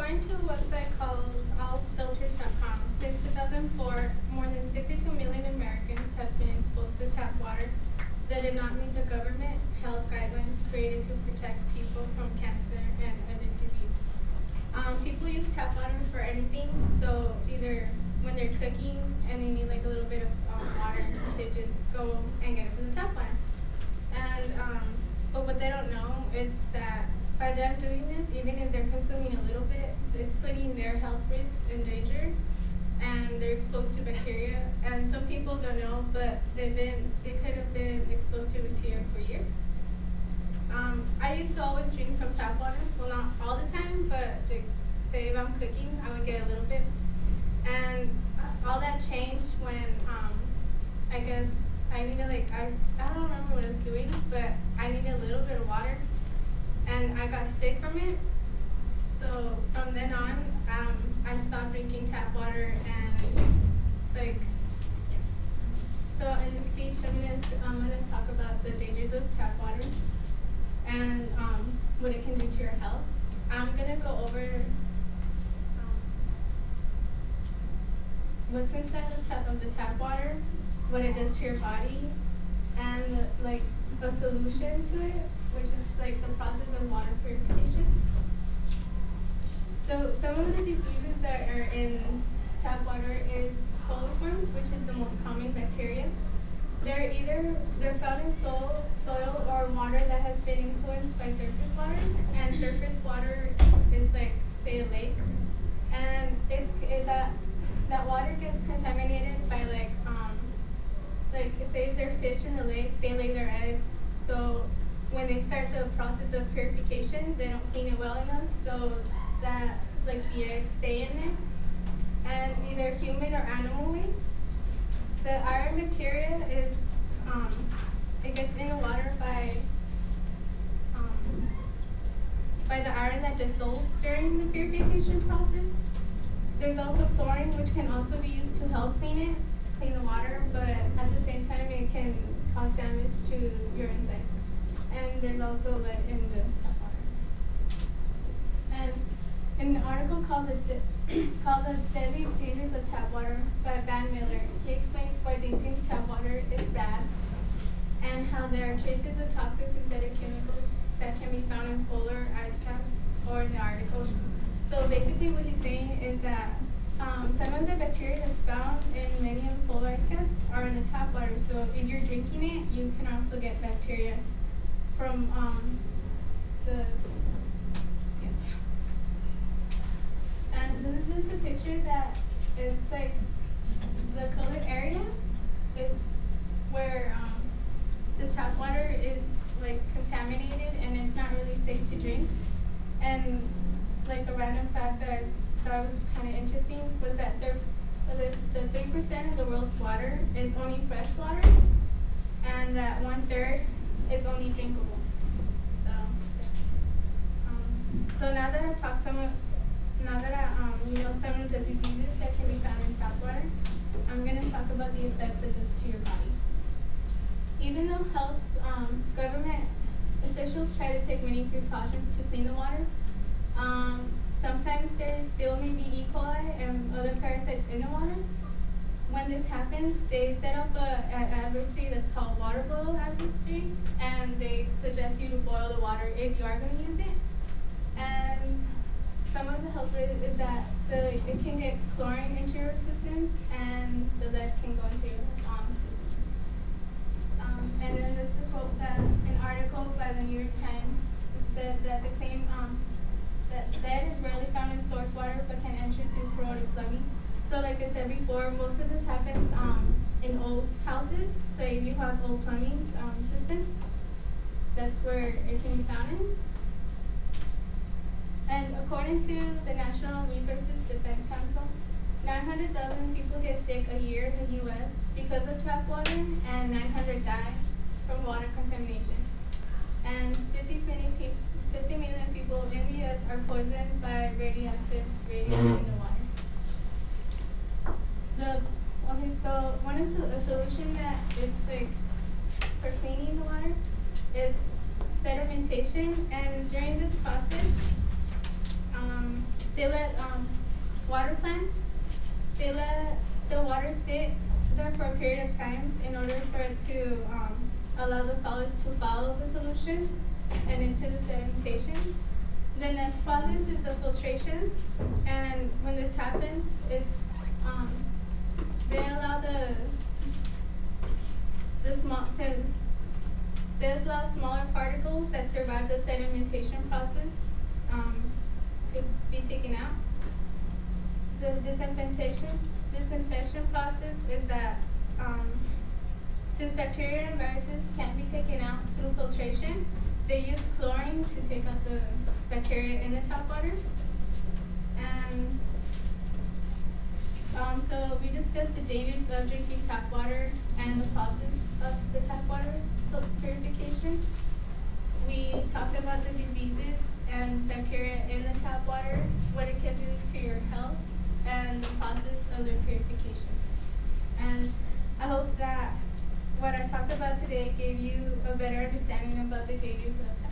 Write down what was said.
according to a website called allfilters.com, since 2004, more than 62 million Americans have been exposed to tap water that did not meet the government health guidelines created to protect people from cancer and other disease. People use tap water for anything, so either when they're cooking and they need like a little bit of water, they just go and get it from the tap water. And but what they don't know is that by them doing this, even if they're consuming a little bit, it's putting their health risks in danger, and they're exposed to bacteria. And some people don't know, but they could have been exposed to bacteria for years. I used to always drink from tap water. Well, not all the time, but like, say if I'm cooking, I would get a little bit. And all that changed when I guess I needed I don't remember what I was doing, but I needed a little bit of water, and I got sick from it. So from then on, I stopped drinking tap water, and so in the speech, I'm gonna talk about the dangers of tap water and what it can do to your health. I'm gonna go over what's inside of the tap water, what it does to your body, and like a solution to it, which is like the process of water purification. So some of the diseases that are in tap water is coliforms, which is the most common bacteria. They're found in soil or water that has been influenced by surface water, and surface water is like, say, a lake, and that water gets contaminated by like say if there are fish in the lake, they lay their eggs. So when they start the process of purification, they don't clean it well enough, so that like the eggs stay in there. And either human or animal waste. The iron bacteria is it gets in the water by the iron that dissolves during the purification process. There's also chlorine, which can also be used to help clean the water, but at the same time it can cause damage to your insides. And there's also lead in the tap water. And in an article called The Deadly Dangers of Tap Water by Van Miller, he explains why drinking tap water is bad and how there are traces of toxic synthetic chemicals that can be found in polar ice caps or in the Arctic Ocean. So basically what he's saying is that some of the bacteria that's found in many of the polar ice caps are in the tap water. So if you're drinking it, you can also get bacteria from And this is the picture that it's like the colored area. It's where the tap water is like contaminated and it's not really safe to drink. And like a random fact that I thought was kind of interesting was that the 3% of the world's water is only fresh water, and that 1/3 is only drinkable. So now that I've talked some of the diseases that can be found in tap water, I'm going to talk about the effects it does to your body. Even though health government officials try to take many precautions to clean the water, sometimes there still may be E. coli and other parasites in the water. When this happens, they set up an advisory that's called water boil advisory, and they suggest you to boil the water if you are going to use it. And some of the health risks is that it can get chlorine into your systems, and the lead can go into your systems. And then this is a quote that an article by the New York Times said that the claim that lead is rarely found in source water but can enter through corroded plumbing. So like I said before, most of this happens in old houses. So if you have old plumbing systems, that's where it can be found in. And according to the National Resources Defense Council, 900,000 people get sick a year in the U.S. because of tap water, and 900 die from water contamination. And 50 million people in the U.S. are poisoned by radioactive radiation in the water. So a solution that it's like for cleaning the water is sedimentation, and during this process, they let water plants, they let the water sit there for a period of time in order for it to allow the solids to follow the solution and into the sedimentation. The next process is the filtration, and when this happens, it's they allow there's a lot of smaller particles that survive the sedimentation process to be taken out. The disinfection process is that since bacteria and viruses can't be taken out through filtration, they use chlorine to take out the bacteria in the tap water. And so we discussed the dangers of drinking tap water and the process of the tap water purification. We talked about the diseases and bacteria in the tap water, what it can do to your health, and the process of their purification. And I hope that what I talked about today gave you a better understanding about the dangers of tap